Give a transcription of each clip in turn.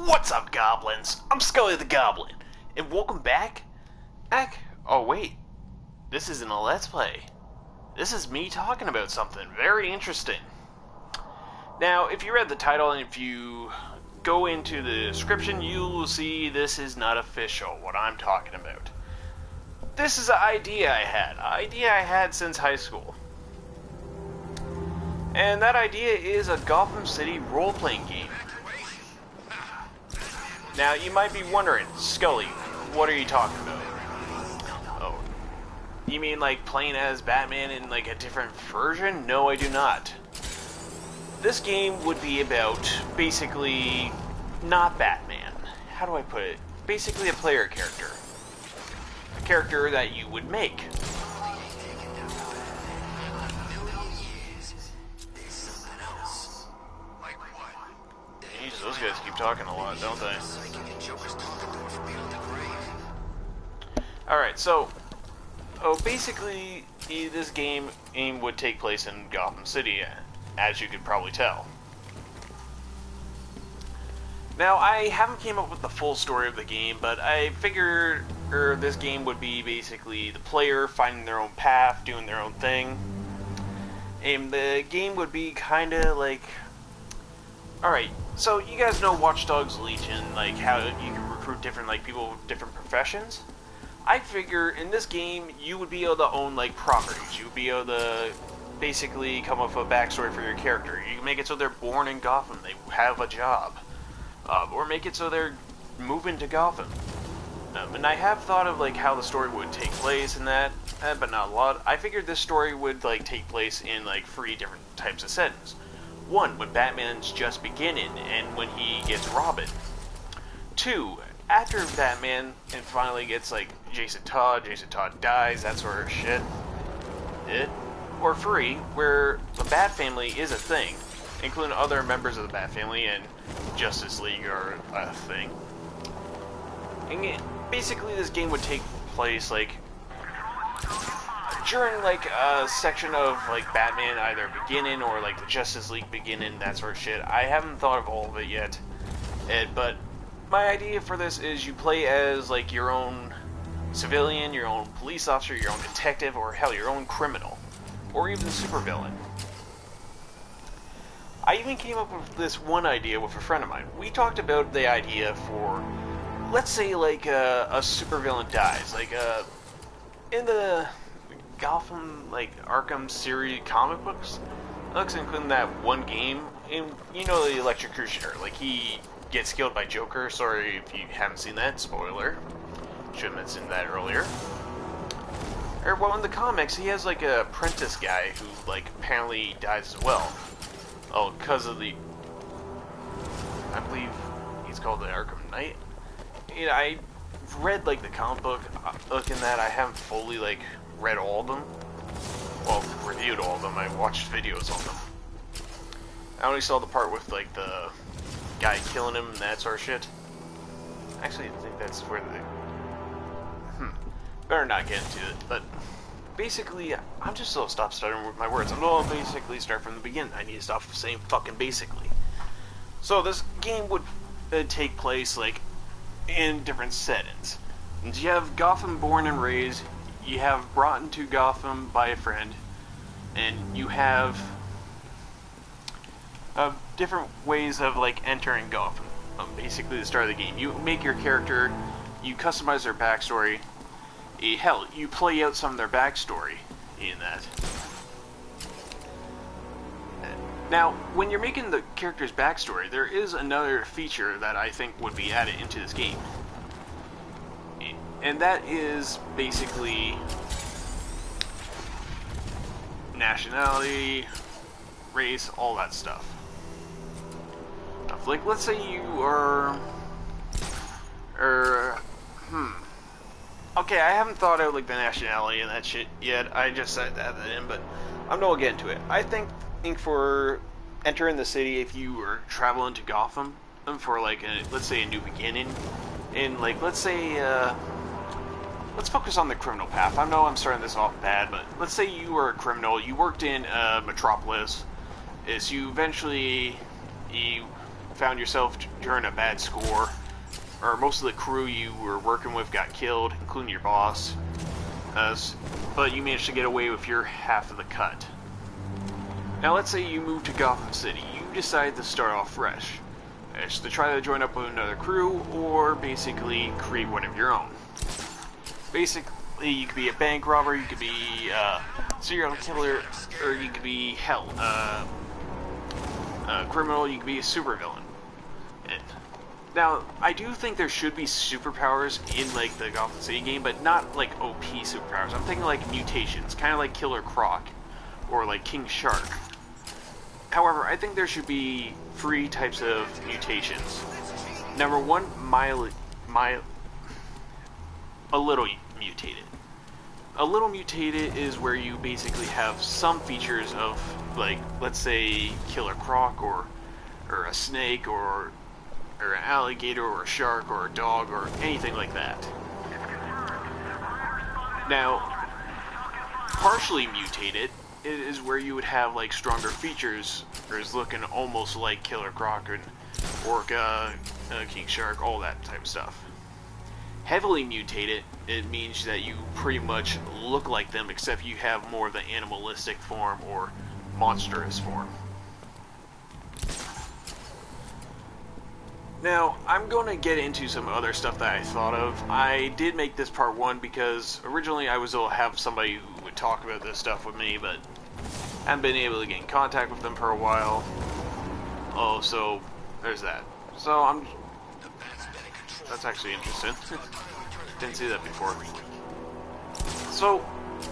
What's up, goblins? I'm Scully the Goblin, and welcome back. Oh wait, this isn't a Let's Play. This is me talking about something very interesting. Now, if you read the title and if you go into the description, you will see this is not official, what I'm talking about. This is an idea I had since high school. And that idea is a Gotham City role-playing game. Now, you might be wondering, Scully, what are you talking about? Oh, you mean like playing as Batman in like a different version? No, I do not. This game would be about, basically, not Batman. How do I put it? Basically a player character. A character that you would make. Jeez, those guys keep talking a lot, don't they? Alright, so basically this game would take place in Gotham City, as you could probably tell. Now, I haven't came up with the full story of the game, but I figured this game would be basically the player finding their own path, doing their own thing. And the game would be kinda like... Alright, so you guys know Watch Dogs Legion, like how you can recruit different like people with different professions? I figure in this game you would be able to own like properties. You would be able to basically come up with a backstory for your character. You can make it so they're born in Gotham, they have a job. Or make it so they're moving to Gotham. And I have thought of like how the story would take place and that, but not a lot. I figured this story would like take place in like 3 different types of settings. 1, when Batman's just beginning and when he gets Robin. 2, after Batman and finally gets like Jason Todd dies, that sort of shit. Or 3, where the Bat Family is a thing, including other members of the Bat Family and Justice League are a thing. And basically this game would take place like during like a section of like Batman either beginning or like the Justice League beginning, that sort of shit. I haven't thought of all of it yet, but my idea for this is you play as like your own civilian, your own police officer, your own detective, or hell, your own criminal, or even supervillain. I even came up with this one idea with a friend of mine. We talked about the idea for, let's say like a supervillain dies, like in the Gotham, like Arkham series comic books, including that one game, and you know the electrocutioner, like he gets killed by Joker. Sorry if you haven't seen that, spoiler. Should have mentioned that earlier. Or well, in the comics, he has like a apprentice guy who like apparently dies as well. Oh, because of the, I believe he's called the Arkham Knight. You know, I read like the comic book in that. I haven't fully like read all of them. Well, reviewed all of them. I watched videos on them. I only saw the part with like the guy killing him and that sort of shit. Actually, I think that's where they... Better not get into it, but basically, I'm just so stop stuttering with my words. I'm gonna basically start from the beginning. I need to stop saying fucking basically. So this game would take place like in different settings. And you have Gotham born and raised, you have brought into Gotham by a friend, and you have different ways of like entering Gotham. Basically the start of the game. You make your character, you customize their backstory, hell, you play out some of their backstory in that. Now, when you're making the character's backstory, there is another feature that I think would be added into this game. And that is basically nationality, race, all that stuff. Like, let's say you are... Okay, I haven't thought out like the nationality and that shit yet. I just said that in, but I'm not gonna get into it. I think for entering the city, if you were traveling to Gotham for like let's say a new beginning, and like let's say let's focus on the criminal path. I know I'm starting this off bad, but let's say you were a criminal. You worked in Metropolis. Is you eventually found yourself during a bad score, or most of the crew you were working with got killed, including your boss, but you managed to get away with your half of the cut. Now let's say you move to Gotham City. You decide to start off fresh, to try to join up with another crew, or basically create one of your own. Basically, you could be a bank robber, you could be a serial killer, or you could be, hell, a criminal, you could be a supervillain. Now, I do think there should be superpowers in, like, the Gotham City game, but not, like, OP superpowers. I'm thinking, like, mutations, kind of like Killer Croc, or, like, King Shark. However, I think there should be 3 types of mutations. Number 1, a little mutated. A little mutated is where you basically have some features of, like, let's say, Killer Croc, or a snake, or an alligator, or a shark, or a dog, or anything like that. Now, partially mutated is where you would have, like, stronger features, or is looking almost like Killer Croc, and Orca, King Shark, all that type of stuff. Heavily mutated, it means that you pretty much look like them, except you have more of the animalistic form, or monstrous form. Now, I'm going to get into some other stuff that I thought of. I did make this part 1 because originally I was going to have somebody who would talk about this stuff with me, but I haven't been able to get in contact with them for a while. Oh, so there's that. So that's actually interesting. Didn't see that before. So,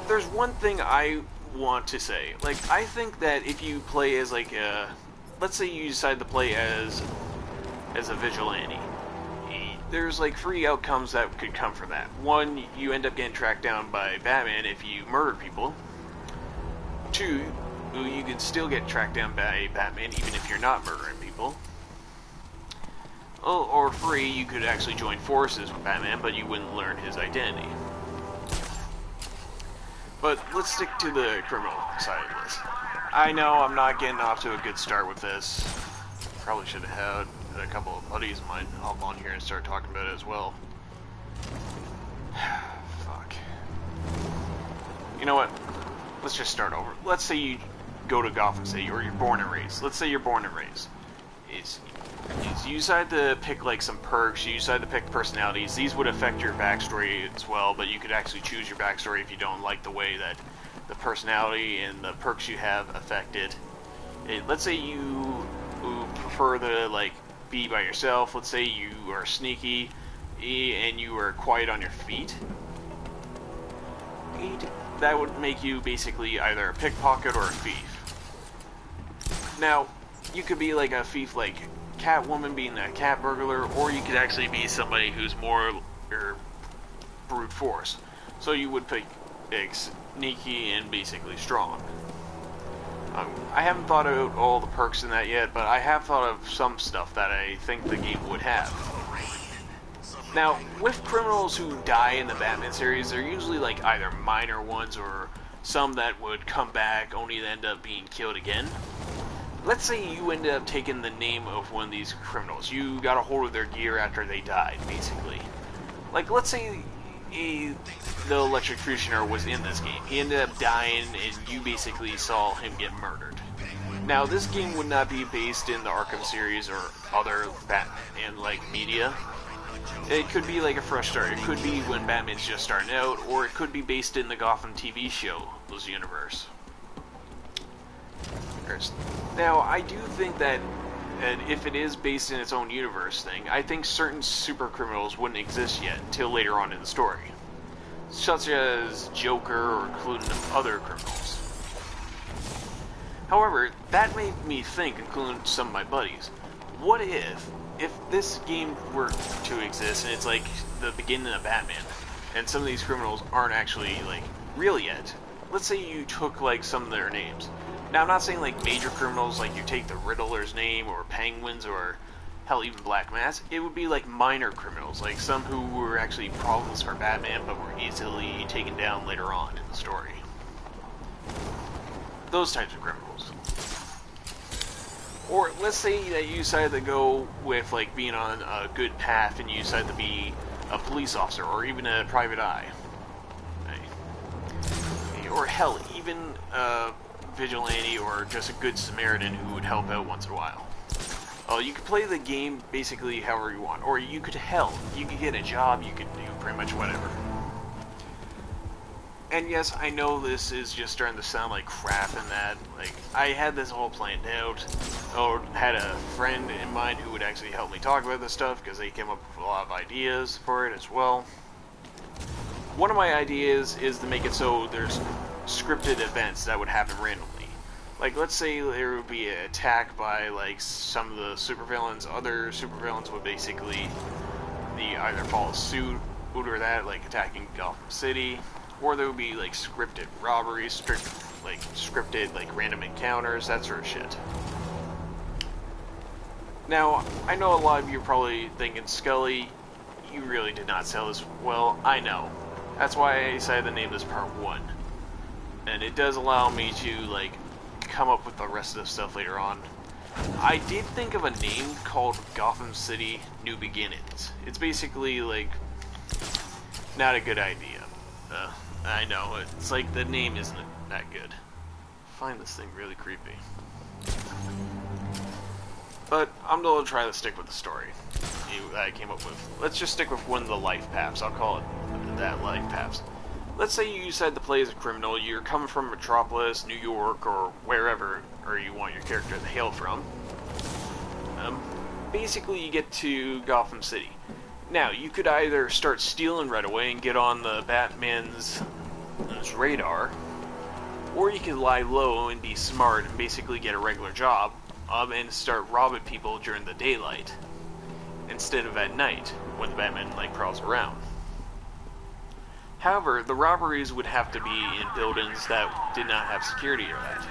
there's one thing I want to say. Like, I think that if you play as, like, let's say you decide to play as a vigilante, there's like 3 outcomes that could come from that. 1, you end up getting tracked down by Batman if you murder people. 2, you can still get tracked down by Batman even if you're not murdering people. Oh, or 3, you could actually join forces with Batman, but you wouldn't learn his identity. But let's stick to the criminal side of this. I know I'm not getting off to a good start with this. Probably should have had a couple of buddies of mine hop on here and start talking about it as well. Fuck. You know what? Let's just start over. Let's say you go to Gotham City, or you're born and raised. Let's say you're born and raised. You decide to pick, like, some perks, you decide to pick personalities. These would affect your backstory as well, but you could actually choose your backstory if you don't like the way that the personality and the perks you have affect it. Let's say you prefer to, like, be by yourself. Let's say you are sneaky and you are quiet on your feet. That would make you basically either a pickpocket or a thief. Now, you could be like a thief like Catwoman, being a cat burglar, or you could actually be somebody who's more brute force. So you would pick sneaky and basically strong. I haven't thought out all the perks in that yet, but I have thought of some stuff that I think the game would have. Now, with criminals who die in the Batman series, they're usually like either minor ones or some that would come back only to end up being killed again. Let's say you ended up taking the name of one of these criminals. You got a hold of their gear after they died, basically. Like, let's say the electrocutioner was in this game. He ended up dying, and you basically saw him get murdered. Now, this game would not be based in the Arkham series or other Batman, like, media. It could be like a fresh start. It could be when Batman's just starting out, or it could be based in the Gotham TV show's universe. Now, I do think that if it is based in its own universe thing, I think certain super criminals wouldn't exist yet until later on in the story, such as Joker or including other criminals. However, that made me think, including some of my buddies, what if this game were to exist and it's like the beginning of Batman, and some of these criminals aren't actually like real yet? Let's say you took like some of their names. Now, I'm not saying like major criminals, like you take the Riddler's name, or Penguins, or hell, even Black Mass. It would be like minor criminals, like some who were actually problems for Batman but were easily taken down later on in the story. Those types of criminals. Or let's say that you decide to go with like being on a good path and you decide to be a police officer or even a private eye. Right? Or hell, even a vigilante or just a good Samaritan who would help out once in a while. You could play the game basically however you want. Or you could, you could get a job, you could do pretty much whatever. And yes, I know this is just starting to sound like crap and that. Like, I had this all planned out. Or had a friend in mind who would actually help me talk about this stuff because they came up with a lot of ideas for it as well. One of my ideas is to make it so there's scripted events that would happen randomly. Like, let's say there would be an attack by, like, some of the supervillains. Other supervillains would basically either follow suit or that, like attacking Gotham City. Or there would be, like, scripted robberies, scripted, like, random encounters, that sort of shit. Now, I know a lot of you are probably thinking, Scully, you really did not sell this well. I know. That's why I decided to name this Part 1. And it does allow me to, like, come up with the rest of the stuff later on. I did think of a name called Gotham City New Beginnings. It's basically, like, not a good idea. I know, it's like the name isn't that good. I find this thing really creepy. But I'm going to try to stick with the story that I came up with. Let's just stick with one of the life paths. I'll call it that, life paths. Let's say you decide to play as a criminal. You're coming from Metropolis, New York, or wherever or you want your character to hail from. Basically, you get to Gotham City. Now, you could either start stealing right away and get on the Batman's radar, or you could lie low and be smart and basically get a regular job and start robbing people during the daylight instead of at night when the Batman like prowls around. However, the robberies would have to be in buildings that did not have security or that.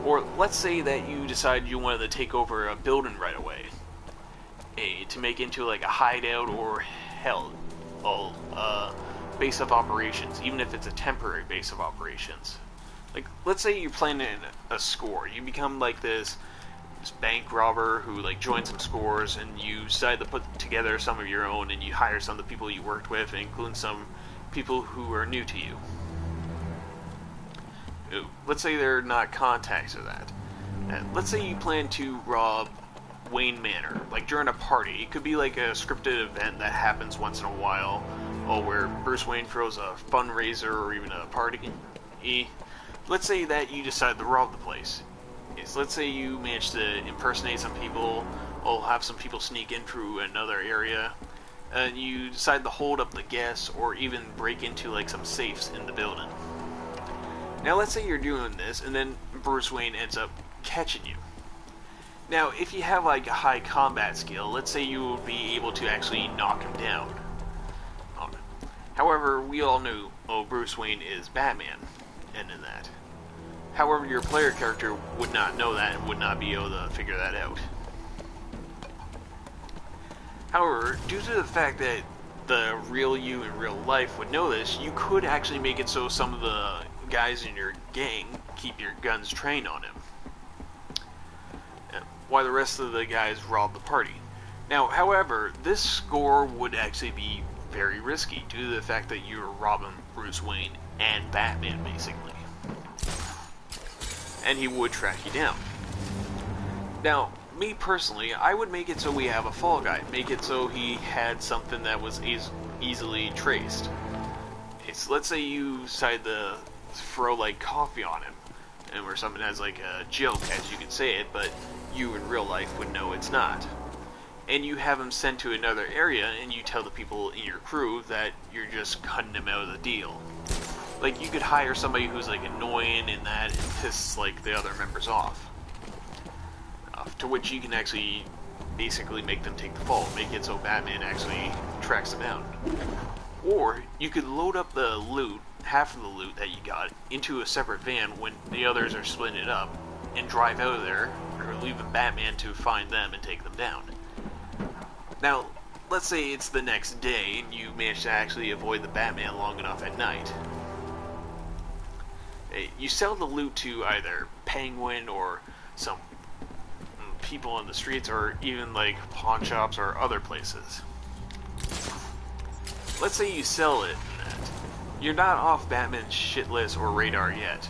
Or let's say that you decide you wanted to take over a building right away. To make into like a hideout or hell, base of operations, even if it's a temporary base of operations. Like, let's say you're planning a score. You become like this bank robber who like joins some scores, and you decide to put together some of your own, and you hire some of the people you worked with, including some people who are new to you. Let's say they're not contacts or that. And let's say you plan to rob Wayne Manor, like during a party. It could be like a scripted event that happens once in a while, where Bruce Wayne throws a fundraiser or even a party. Let's say that you decide to rob the place. Let's say you manage to impersonate some people, or have some people sneak in through another area, and you decide to hold up the guests or even break into like some safes in the building. Now let's say you're doing this, and then Bruce Wayne ends up catching you. Now, if you have like a high combat skill, let's say you will be able to actually knock him down. However, we all know Bruce Wayne is Batman, and in that. However, your player character would not know that and would not be able to figure that out. However, due to the fact that the real you in real life would know this, you could actually make it so some of the guys in your gang keep your guns trained on him, while the rest of the guys rob the party. Now, however, this score would actually be very risky due to the fact that you're robbing Bruce Wayne and Batman, basically. And he would track you down. Now, me personally, I would make it so we have a fall guy. Make it so he had something that was easily traced. Let's say you decide to throw like coffee on him, and where someone has like a joke, as you can say it, but you in real life would know it's not. And you have him sent to another area, and you tell the people in your crew that you're just cutting him out of the deal. Like, you could hire somebody who's like annoying in that and piss like the other members off. To which you can actually basically make them take the fall, make it so Batman actually tracks them down. Or you could load up the loot, half of the loot that you got, into a separate van when the others are splitting it up, and drive out of there, or leaving Batman to find them and take them down. Now, let's say it's the next day, and you manage to actually avoid the Batman long enough at night. You sell the loot to either Penguin or some people in the streets, or even like pawn shops or other places. Let's say you sell it in that. You're not off Batman's shit list or radar yet.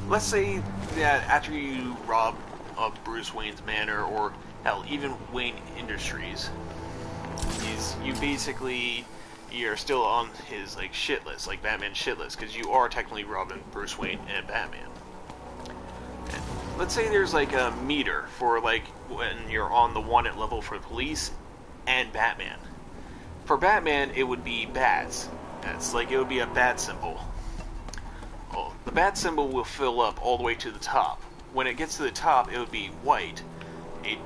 Let's say that after you rob of Bruce Wayne's manor, or hell, even Wayne Industries, you're still on his like shit list, like Batman's shit list, because you are technically robbing Bruce Wayne and Batman. And let's say there's like a meter for like when you're on the wanted level for police and Batman. For Batman, it would be bats. That's like it would be a bat symbol. Well, the bat symbol will fill up all the way to the top. When it gets to the top, it would be white.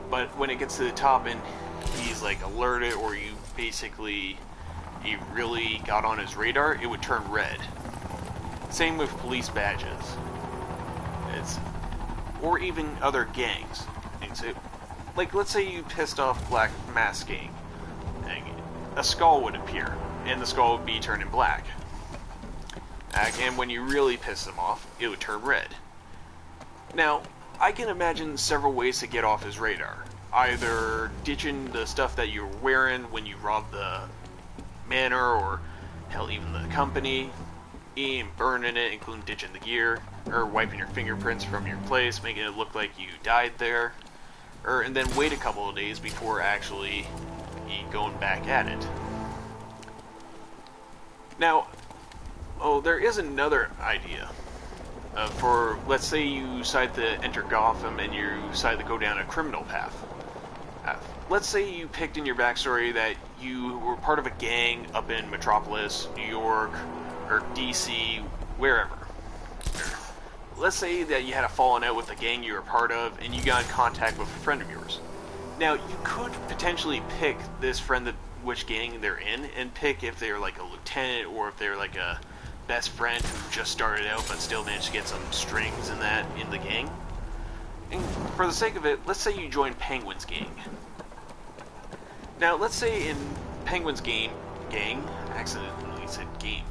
But when it gets to the top and he's like alerted, or you really got on his radar, it would turn red. Same with police badges. Or even other gangs. Like, let's say you pissed off Black Mask Gang. A skull would appear, and the skull would be turning black. And when you really piss them off, it would turn red. Now, I can imagine several ways to get off his radar. Either ditching the stuff that you're wearing when you rob the manor, or hell, even the company, and burning it, including ditching the gear, or wiping your fingerprints from your place, making it look like you died there, and then wait a couple of days before actually going back at it. Now, there is another idea. For, let's say you decide to enter Gotham and you decide to go down a criminal path. Let's say you picked in your backstory that you were part of a gang up in Metropolis, New York, or DC, wherever. Let's say that you had a falling out with a gang you were part of, and you got in contact with a friend of yours. Now, you could potentially pick this friend, which gang they're in, and pick if they're like a lieutenant, or if they're like a best friend who just started out but still managed to get some strings in the gang. And for the sake of it, let's say you join Penguin's gang. Now, let's say in Penguin's gang, I accidentally said game,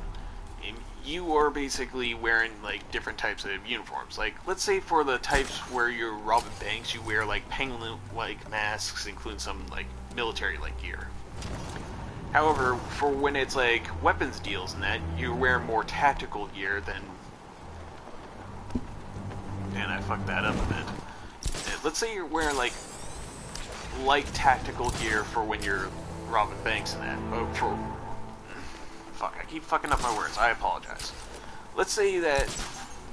you are basically wearing like different types of uniforms. Like, let's say for the types where you're robbing banks, you wear like penguin-like masks, including some like military-like gear. However, for when it's like weapons deals and that, you wear more tactical gear than... And I fucked that up a bit. Let's say you're wearing like light tactical gear for when you're robbing banks and that. Fuck, I keep fucking up my words. I apologize. Let's say that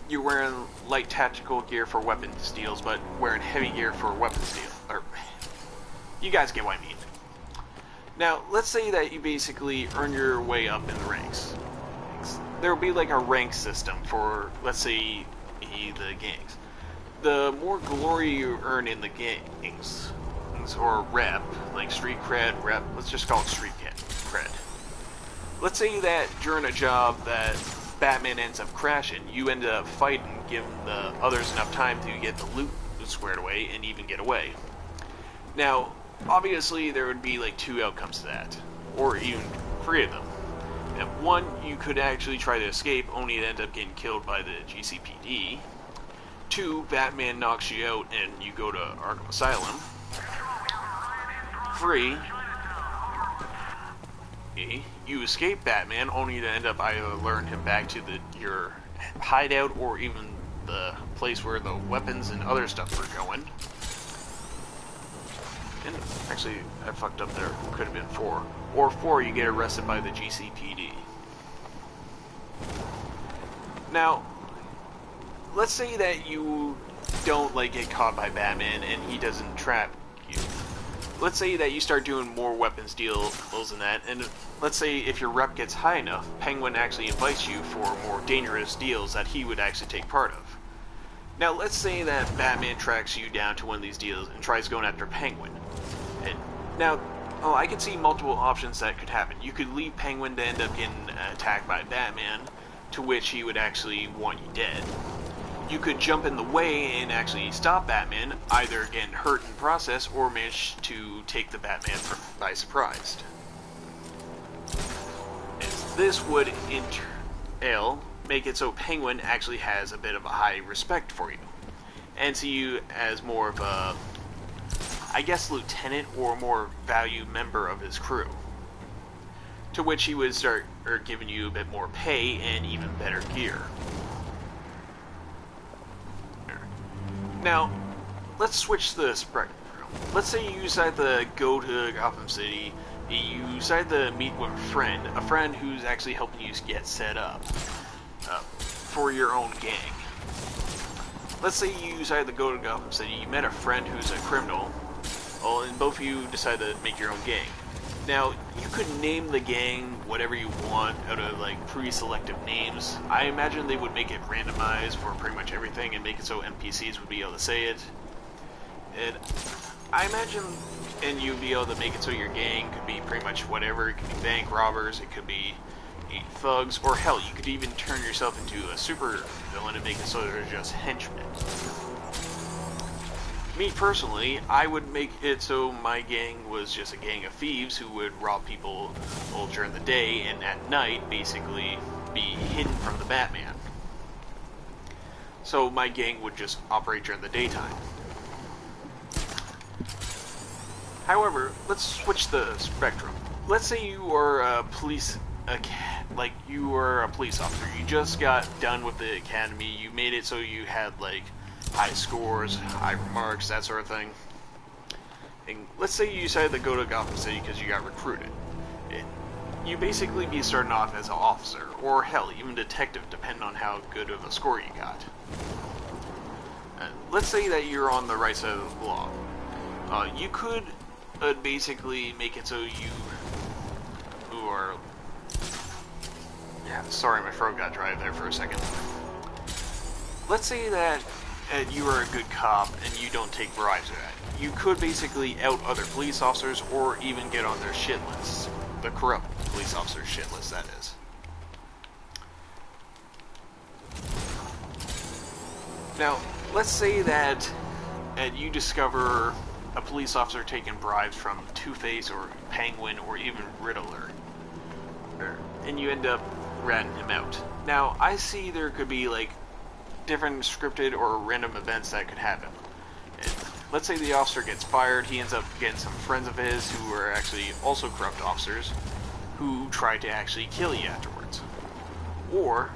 you're wearing light tactical gear for weapons deals, but wearing heavy gear for weapons deal. Or, you guys get what I mean. Now, let's say that you basically earn your way up in the ranks. There will be like a rank system for, let's say, the gangs. The more glory you earn in the gangs, or rep, like street cred, rep, let's just call it street cred. Let's say that during a job that Batman ends up crashing, you end up fighting, giving the others enough time to get the loot squared away and even get away. Now, obviously, there would be like two outcomes to that, or even three of them. And one, you could actually try to escape, only to end up getting killed by the GCPD. Two, Batman knocks you out and you go to Arkham Asylum. Three, you escape Batman, only to end up either luring him back to your hideout, or even the place where the weapons and other stuff were going. And actually, I fucked up there. Could have been 4. Or 4, you get arrested by the GCPD. Now, let's say that you don't like get caught by Batman and he doesn't trap you. Let's say that you start doing more weapons deals than that, and let's say if your rep gets high enough, Penguin actually invites you for more dangerous deals that he would actually take part of. Now, let's say that Batman tracks you down to one of these deals and tries going after Penguin. And now, I could see multiple options that could happen. You could leave Penguin to end up getting attacked by Batman, to which he would actually want you dead. You could jump in the way and actually stop Batman, either getting hurt in the process or manage to take the Batman by surprise. And this would entail make it so Penguin actually has a bit of a high respect for you, and see you as more of a, I guess, lieutenant or more valued member of his crew. To which he would start giving you a bit more pay and even better gear. Now, let's switch the spectrum. Let's say you decide to go to Gotham City. You decide to meet with a friend who's actually helping you get set up for your own gang. Let's say you decide to go to Gotham City. You met a friend who's a criminal. Well, and both of you decide to make your own gang. Now, you could name the gang whatever you want out of like pre-selective names. I imagine they would make it randomized for pretty much everything and make it so NPCs would be able to say it. And I imagine, and you'd be able to make it so your gang could be pretty much whatever. It could be bank robbers, it could be thugs, or hell, you could even turn yourself into a super villain and make it so they're just henchmen. Me personally, I would make it so my gang was just a gang of thieves who would rob people all during the day and at night basically be hidden from the Batman. So my gang would just operate during the daytime. However, let's switch the spectrum. Let's say you are a police officer. You just got done with the academy. You made it so you had like high scores, high remarks, that sort of thing. And let's say you decided to go to Gotham City because you got recruited. You basically be starting off as an officer, or hell, even detective, depending on how good of a score you got. Let's say that you're on the right side of the law. You could basically make it so you who are... Yeah, sorry, my throat got dry there for a second. Let's say that you are a good cop and you don't take bribes or that. You could basically out other police officers or even get on their shit lists. The corrupt police officer's shit list, that is. Now, let's say that you discover a police officer taking bribes from Two-Face or Penguin or even Riddler, and you end up ratting him out. Now, I see there could be like different scripted or random events that could happen. And let's say the officer gets fired, he ends up getting some friends of his who are actually also corrupt officers who try to actually kill you afterwards. Or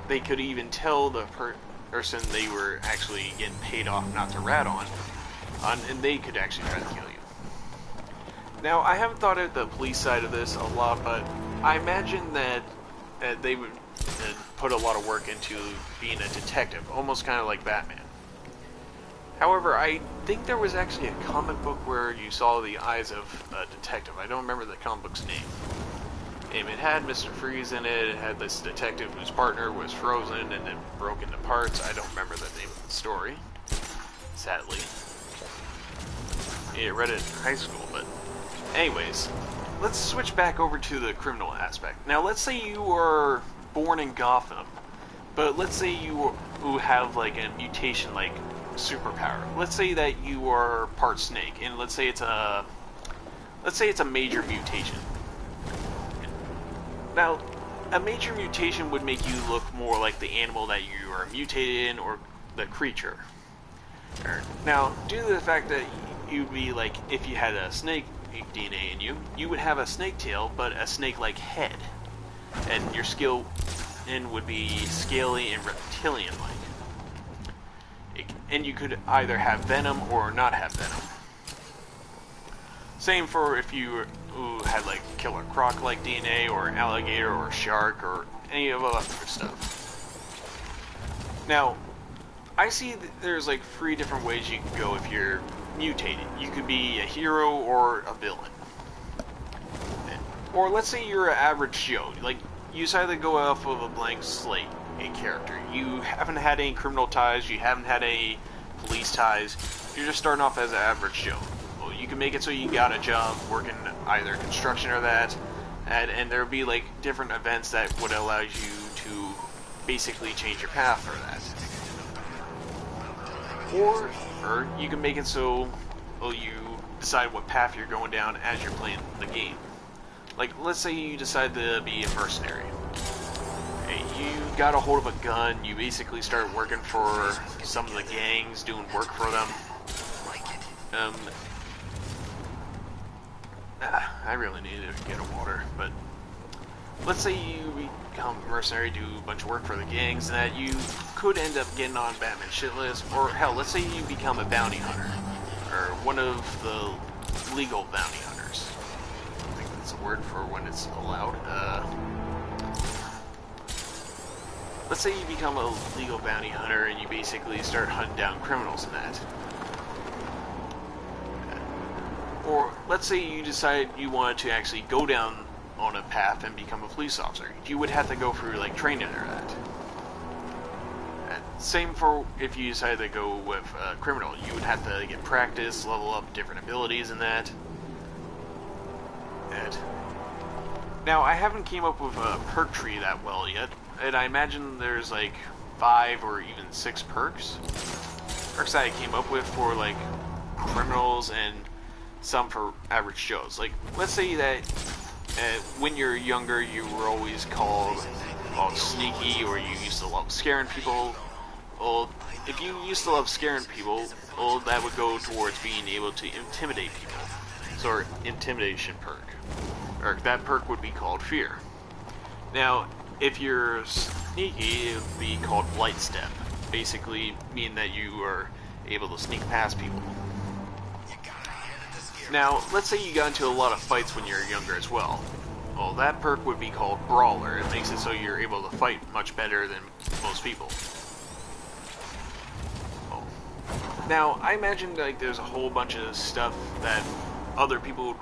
they could even tell the person they were actually getting paid off not to rat on, and they could actually try to kill you. Now, I haven't thought of the police side of this a lot, but I imagine that they would put a lot of work into being a detective, almost kind of like Batman. However, I think there was actually a comic book where you saw the eyes of a detective. I don't remember the comic book's name. And it had Mr. Freeze in it. It had this detective whose partner was frozen and then broke into parts. I don't remember the name of the story, sadly. Yeah, I read it in high school, but anyways, let's switch back over to the criminal aspect. Now, let's say you are born in Gotham, but let's say you have like a mutation like superpower. Let's say that you are part snake, and let's say it's a major mutation. Now, a major mutation would make you look more like the animal that you are mutated in, or the creature. Now, due to the fact that you'd be like, if you had a snake DNA in you, you would have a snake tail, but a snake-like head. And your skin would be scaly and reptilian-like. And you could either have venom or not have venom. Same for if you had like killer croc-like DNA, or alligator, or shark, or any of the other stuff. Now, I see that there's like 3 different ways you can go if you're mutated. You could be a hero or a villain. Or let's say you're an average Joe. Like, you decide to go off of a blank slate, a character. You haven't had any criminal ties, you haven't had any police ties, you're just starting off as an average Joe. Well, you can make it so you got a job working either construction or that, and there'll be like different events that would allow you to basically change your path for that. Or you can make it so you decide what path you're going down as you're playing the game. Like, let's say you decide to be a mercenary. You got a hold of a gun, you basically start working for some of the gangs, doing work for them. I really need to get a water, but let's say you become a mercenary, do a bunch of work for the gangs, and that you could end up getting on Batman's shit list, or hell, let's say you become a bounty hunter, or one of the legal bounty hunters. I think that's a word for when it's allowed. Let's say you become a legal bounty hunter and you basically start hunting down criminals in that. Or let's say you decide you wanted to actually go down on a path and become a police officer. You would have to go through like training or that. And same for if you decided to go with a criminal. You would have to get practice, level up different abilities in that. And now I haven't came up with a perk tree that well yet, and I imagine there's like 5 or even 6 perks. Perks that I came up with for like criminals and some for average Joes. Like, let's say that when you're younger, you were always called sneaky, or you used to love scaring people. Well, if you used to love scaring people, well, that would go towards being able to intimidate people. So, intimidation perk. Or that perk would be called fear. Now, if you're sneaky, it would be called light step. Basically, meaning that you are able to sneak past people. Now, let's say you got into a lot of fights when you were younger as well. Well, that perk would be called Brawler. It makes it so you're able to fight much better than most people. Well, now, I imagine like there's a whole bunch of stuff that other people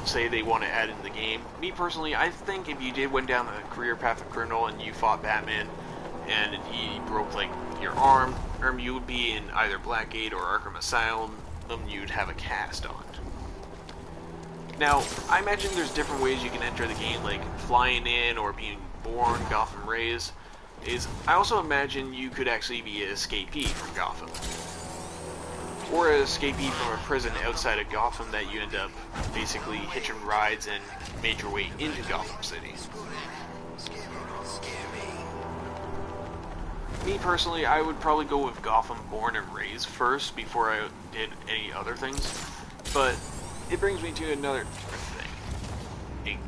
say they want to add in the game. Me personally, I think if you did went down the career path of criminal and you fought Batman and he broke like your arm, you would be in either Blackgate or Arkham Asylum. You'd have a cast on. Now, I imagine there's different ways you can enter the game, like flying in or being born, Gotham Rays. I also imagine you could actually be an escapee from Gotham. Or an escapee from a prison outside of Gotham that you end up basically hitching rides and made your way into Gotham City. Me personally, I would probably go with Gotham Born and Raised first before I did any other things. But it brings me to another thing.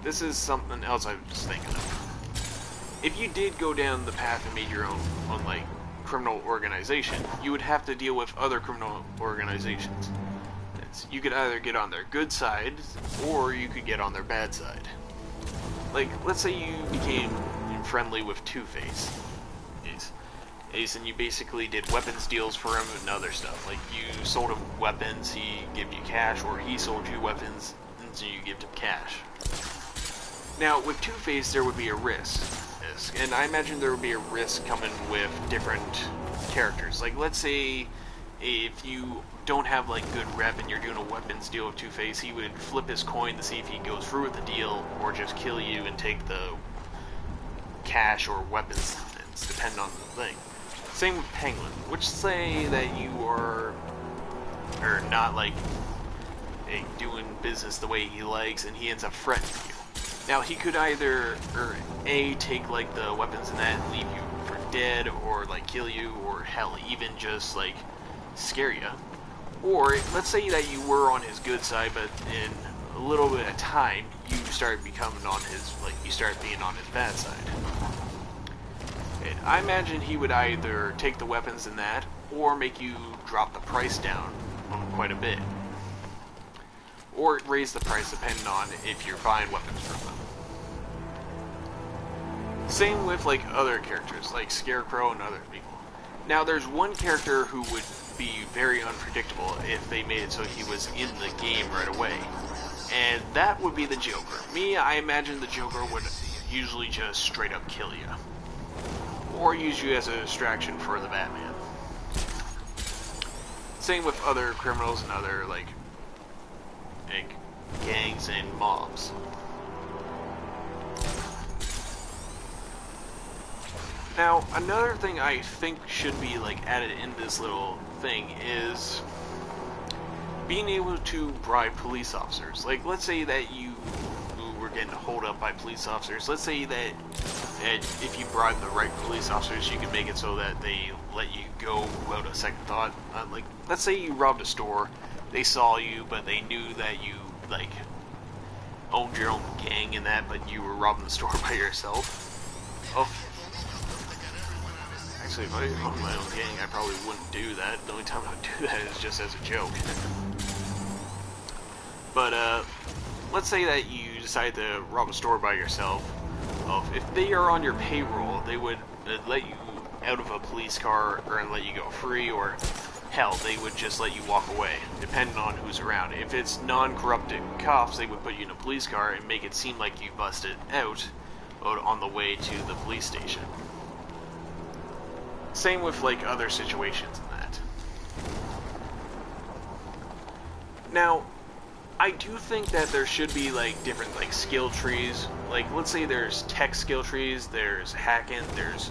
This is something else I was thinking of. If you did go down the path and made your own like criminal organization, you would have to deal with other criminal organizations. You could either get on their good side, or you could get on their bad side. Like, let's say you became friendly with Two-Face. And you basically did weapons deals for him and other stuff. Like, you sold him weapons, he gave you cash, or he sold you weapons, and so you give him cash. Now, with Two-Face, there would be a risk. And I imagine there would be a risk coming with different characters. Like, let's say if you don't have, like, good rep and you're doing a weapons deal with Two-Face, he would flip his coin to see if he goes through with the deal, or just kill you and take the cash or weapons, depending on the thing. Same with Penguin, which say that you are not like doing business the way he likes, and he ends up threatening you. Now he could either take like the weapons and that and leave you for dead, or like kill you, or hell, even just like scare you. Or let's say that you were on his good side, but in a little bit of time you start becoming on his, like, you start being on his bad side. And I imagine he would either take the weapons in that, or make you drop the price down quite a bit. Or raise the price depending on if you're buying weapons from them. Same with like other characters, like Scarecrow and other people. Now there's one character who would be very unpredictable if they made it so he was in the game right away. And that would be the Joker. I imagine the Joker would usually just straight up kill you. Or use you as a distraction for the Batman. Same with other criminals and other, like gangs and mobs. Now, another thing I think should be, like, added in this little thing is being able to bribe police officers. Like, let's say that you were getting hold up by police officers. Let's say that if you bribe the right police officers, you can make it so that they let you go without a second thought. Like, let's say you robbed a store, they saw you, but they knew that you, like, owned your own gang and that, but you were robbing the store by yourself. Oh. Actually, if I owned my own gang, I probably wouldn't do that. The only time I would do that is just as a joke. But, let's say that you decide to rob a store by yourself. If they are on your payroll, they would let you out of a police car and let you go free, or hell, they would just let you walk away, depending on who's around. If it's non-corrupted cops, they would put you in a police car and make it seem like you busted out on the way to the police station. Same with, like, other situations in that. Now, I do think that there should be, like, different, like, skill trees. Like, let's say there's tech skill trees, there's hacking, there's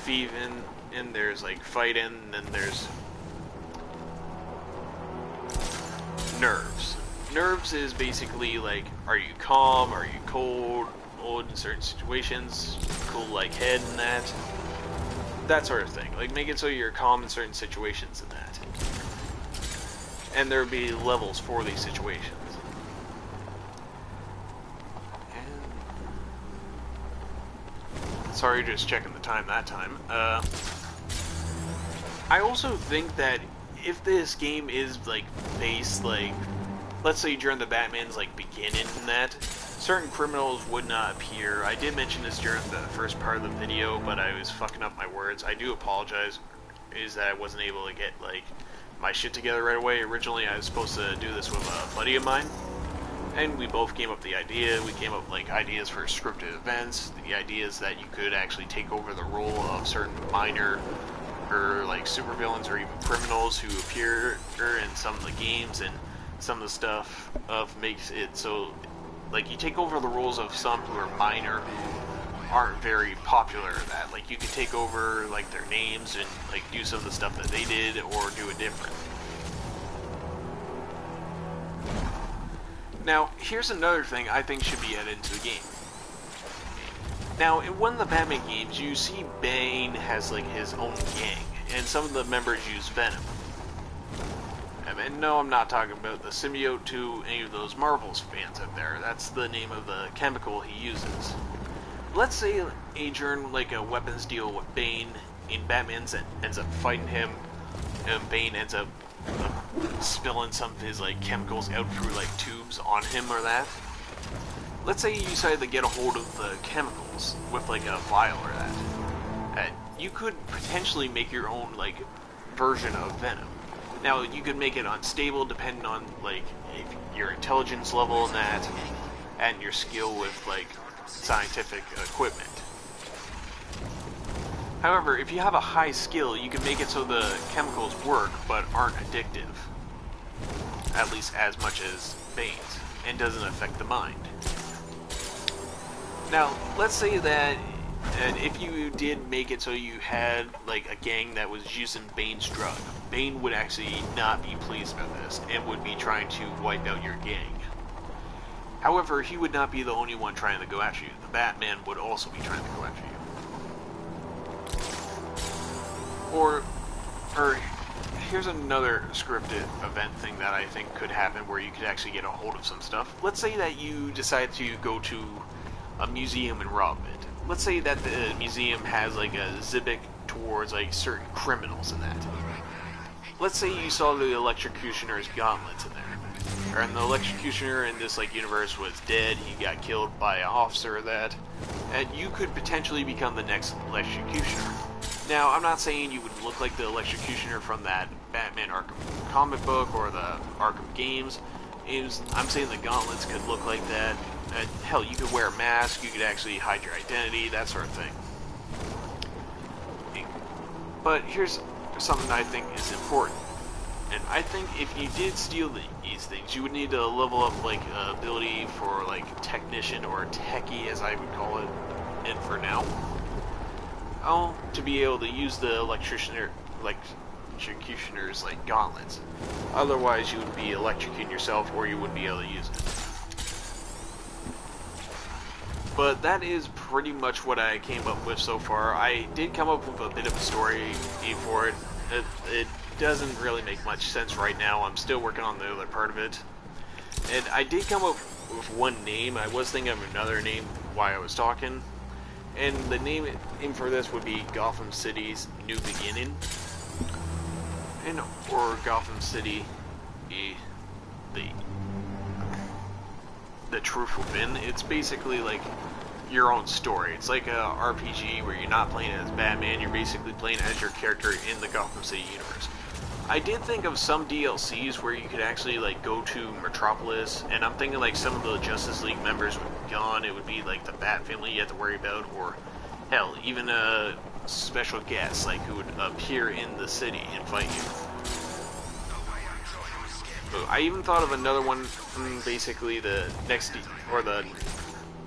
thieving, and there's, like, fighting, and then there's nerves. Nerves is basically, like, are you calm, are you cold in certain situations, cool like head and that sort of thing. Like, make it so you're calm in certain situations and that. And there would be levels for these situations. And sorry, just checking the time that time. I also think that if this game is, like, based, like, let's say during the Batman's, like, beginning and that, certain criminals would not appear. I did mention this during the first part of the video, but I was fucking up my words. I do apologize, is that I wasn't able to get, like, my shit together right away. Originally, I was supposed to do this with a buddy of mine, and we both came up with the idea. We came up with, like, ideas for scripted events, the ideas that you could actually take over the role of certain minor or, like, supervillains or even criminals who appear in some of the games, and some of the stuff makes it so, like, you take over the roles of some who are minor, who aren't very popular at that. Like, you could take over, like, their names and, like, do some of the stuff that they did, or do it different. Now, here's another thing I think should be added into the game. Now, in one of the Batman games, you see Bane has, like, his own gang, and some of the members use Venom. And no, I'm not talking about the symbiote to any of those Marvel's fans out there. That's the name of the chemical he uses. Let's say during, like, a weapons deal with Bane, and Batman ends up fighting him, and Bane ends up spilling some of his, like, chemicals out through, like, tubes on him or that. Let's say you decide to get a hold of the chemicals with, like, a vial or that. You could potentially make your own, like, version of Venom. Now, you could make it unstable depending on, like, your intelligence level and that, and your skill with, like, scientific equipment. However, if you have a high skill, you can make it so the chemicals work, but aren't addictive. At least as much as Bane's, and doesn't affect the mind. Now, let's say that if you did make it so you had, like, a gang that was using Bane's drug, Bane would actually not be pleased about this, and would be trying to wipe out your gang. However, he would not be the only one trying to go after you. The Batman would also be trying to go after you. Or here's another scripted event thing that I think could happen where you could actually get a hold of some stuff. Let's say that you decide to go to a museum and rob it. Let's say that the museum has, like, a exhibit towards, like, certain criminals in that. Let's say you saw the electrocutioner's gauntlets in there. And the electrocutioner in this, like, universe was dead, he got killed by an officer or that. And you could potentially become the next electrocutioner. Now, I'm not saying you would look like the electrocutioner from that Batman Arkham comic book or the Arkham games. I'm saying the gauntlets could look like that. Hell, you could wear a mask, you could actually hide your identity, that sort of thing. But here's something I think is important. And I think if you did steal these things, you would need to level up, like, ability for, like, technician or techie, as I would call it, and for now. To be able to use the electrocutioner's, like, gauntlets. Otherwise, you would be electrocuting yourself, or you wouldn't be able to use it. But that is pretty much what I came up with so far. I did come up with a bit of a story for it. It doesn't really make much sense right now. I'm still working on the other part of it. And I did come up with one name. I was thinking of another name while I was talking. And the name for this would be Gotham City's New Beginning. Or Gotham City, the Truth Within. It's basically like your own story. It's like a RPG where you're not playing as Batman, you're basically playing as your character in the Gotham City universe. I did think of some DLCs where you could actually like go to Metropolis, and I'm thinking like some of the Justice League members would be gone. It would be like the Bat family you have to worry about, or hell, even a special guest like who would appear in the city and fight you. I even thought of another one. Basically, the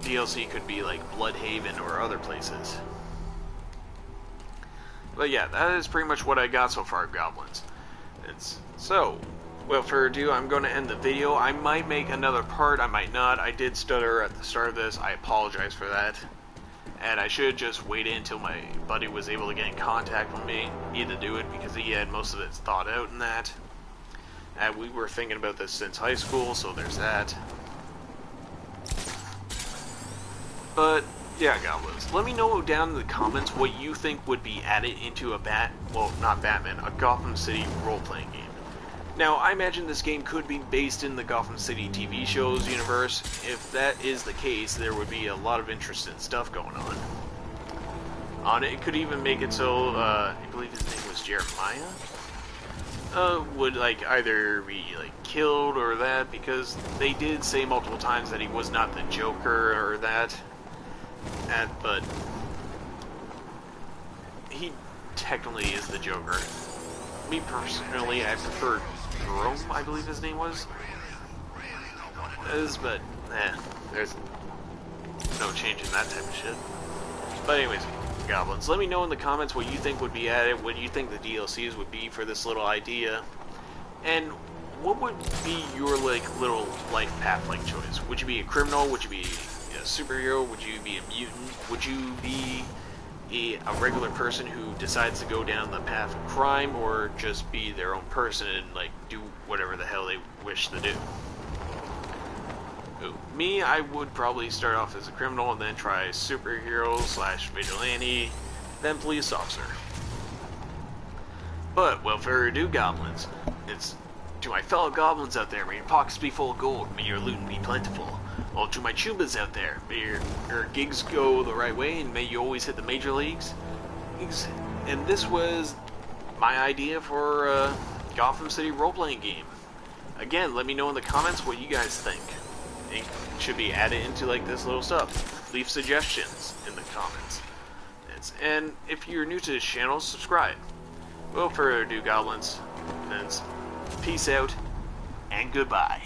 DLC could be like Bloodhaven or other places. But yeah, that is pretty much what I got so far, Goblins. So, without further ado, I'm going to end the video. I might make another part, I might not. I did stutter at the start of this. I apologize for that. And I should have just waited until my buddy was able to get in contact with me. He had to do it because he had most of it thought out in that. And we were thinking about this since high school, so there's that. But, yeah, Goblins, let me know down in the comments what you think would be added into a a Gotham City role-playing game. Now, I imagine this game could be based in the Gotham City TV show's universe. If that is the case, there would be a lot of interesting stuff going on. It could even make it so, I believe his name was Jeremiah? Would like either be like killed or that, because they did say multiple times that he was not the Joker or that. But he technically is the Joker. Me personally, I prefer Jerome, I believe his name was. But there's no changing that type of shit. But anyways, Goblins, let me know in the comments what you think would be added, what you think the DLCs would be for this little idea, and what would be your like little life path like choice. Would you be a criminal? Would you be a superhero? Would you be a mutant? Would you be a regular person who decides to go down the path of crime, or just be their own person and like do whatever the hell they wish to do? Me, I would probably start off as a criminal and then try superhero / vigilante, then police officer. But, without further ado, Goblins, it's to my fellow Goblins out there, may your pockets be full of gold, may your loot be plentiful. Well, to my Chumbas out there, may your gigs go the right way, and may you always hit the major leagues. And this was my idea for a Gotham City role-playing game. Again, let me know in the comments what you guys think. It should be added into like this little stuff. Leave suggestions in the comments. And if you're new to this channel, subscribe. Without further ado, Goblins, peace out and goodbye.